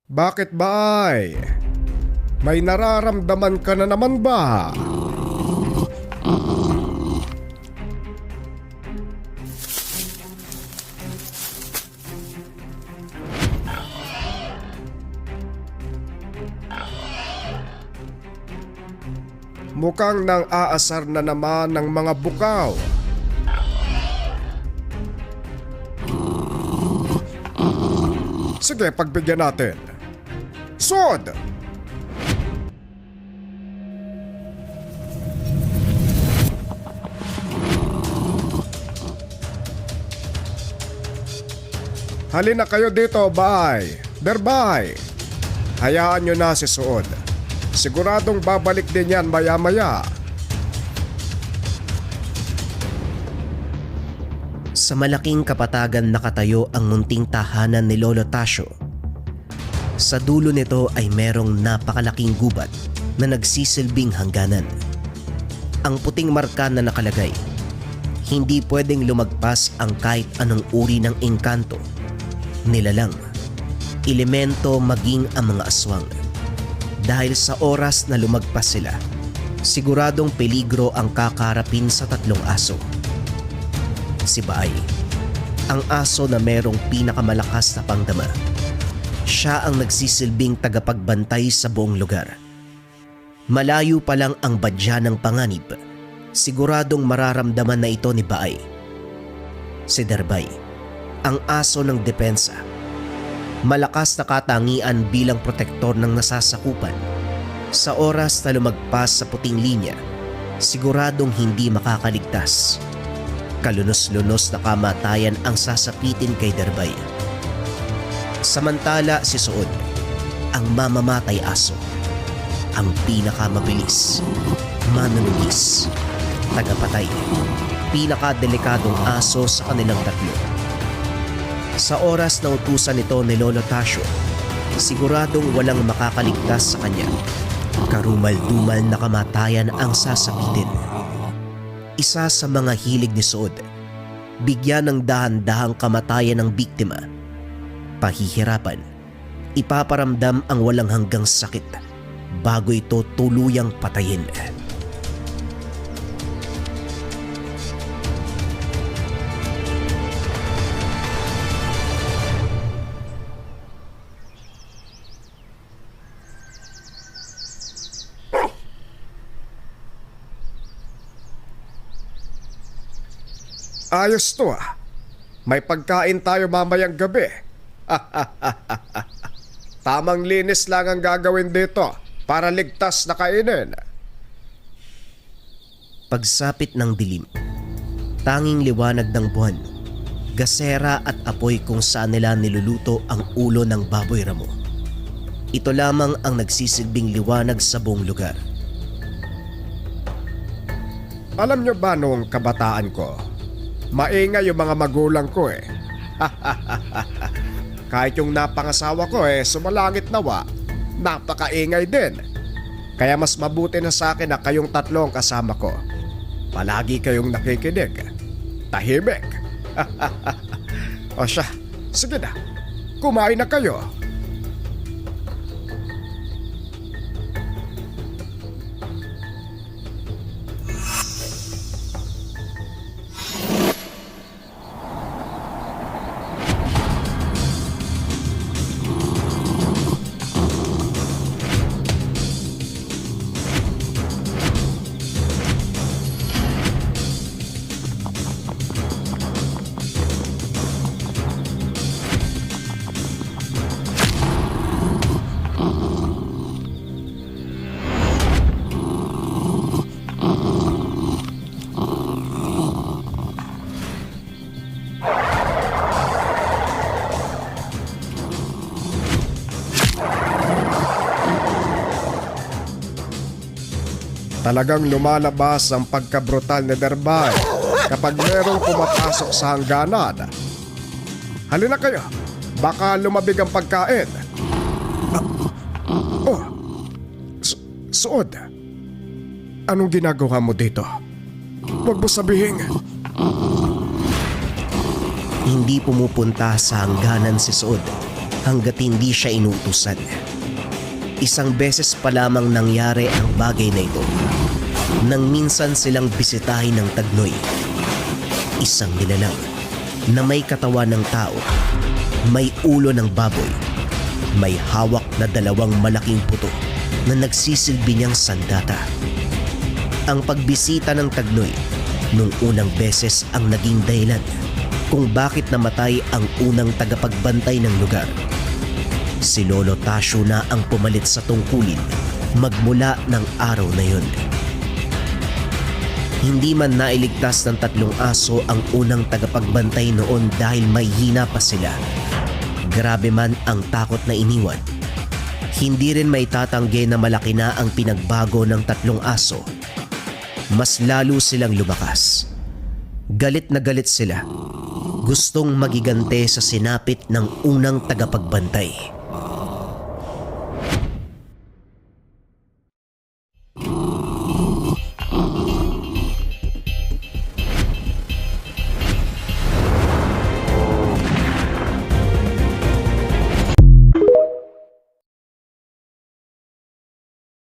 Bakit ba ay? May nararamdaman ka na naman ba? Mukhang nang aasar na naman ng mga bukaw. Sige, pagbigyan natin. Sod! Halina kayo dito, bay. Derbay. Hayaan nyo na si Suod. Siguradong babalik din yan maya-maya. Sa malaking kapatagan nakatayo ang munting tahanan ni Lolo Tasio. Sa dulo nito ay merong napakalaking gubat na nagsisilbing hangganan. Ang puting marka na nakalagay, hindi pwedeng lumagpas ang kahit anong uri ng engkanto, nilalang, elemento maging ang mga aswang. Dahil sa oras na lumagpas sila, siguradong peligro ang kakarapin sa tatlong aso. Si Baay, ang aso na merong pinakamalakas na pangdama. Siya ang nagsisilbing tagapagbantay sa buong lugar. Malayo pa lang ang badya ng panganib, siguradong mararamdaman na ito ni Baay. Si Derbay, ang aso ng depensa. Malakas na katangian bilang protektor ng nasasakupan. Sa oras na lumagpas sa puting linya, siguradong hindi makakaligtas. Kalunos-lunos na kamatayan ang sasapitin kay Derbay. Samantala si Suod, ang mamamatay aso, ang pinakamabilis, manunugis, tagapatay, pinakadelikadong aso sa kanilang tatlo. Sa oras na utusan nito ni Lolo Tasio, siguradong walang makakaligtas sa kanya. Karumal-dumal na kamatayan ang sasapitin. Isa sa mga hilig ni Suod, bigyan ng dahan-dahang kamatayan ng biktima. Pahihirapan, ipaparamdam ang walang hanggang sakit bago ito tuluyang patayin. Ayos to ah. May pagkain tayo mamayang gabi. Tamang linis lang ang gagawin dito para ligtas na kainin. Pagsapit ng dilim, tanging liwanag ng buwan, gasera at apoy kung saan nila niluluto ang ulo ng baboy ramo. Ito lamang ang nagsisilbing liwanag sa buong lugar. Alam nyo ba noong kabataan ko, maingay yung mga magulang ko eh. Kahit yung napangasawa ko sumalangit nawa, napakaingay din. Kaya mas mabuti na sa akin na kayong tatlo ang kasama ko. Palagi kayong nakikinig. Tahimik. O siya, sige na. Kumain na kayo. Talagang lumalabas ang pagkabrutal ni Derbay kapag merong pumapasok sa hangganan. Halina kayo, baka lumabig ang pagkain. Suod, anong ginagawa mo dito? Huwag mo sabihin. Hindi pumupunta sa hangganan si Suod hanggat hindi siya inuutusan. Isang beses pa lamang nangyari ang bagay na ito nang minsan silang bisitahin ng tagnoy. Isang nilalang na may katawan ng tao, may ulo ng baboy, may hawak na 2 malaking puto na nagsisilbi niyang sandata. Ang pagbisita ng tagnoy nung unang beses ang naging dahilan kung bakit namatay ang unang tagapagbantay ng lugar. Si Lolo Tasyo na ang pumalit sa tungkulin magmula ng araw na yun. Hindi man nailigtas ng 3 aso ang unang tagapagbantay noon dahil may hina pa sila. Grabe man ang takot na iniwan, hindi rin may tatanggi na malaki na ang pinagbago ng 3 aso. Mas lalo silang lumakas. Galit na galit sila. Gustong magigante sa sinapit ng unang tagapagbantay.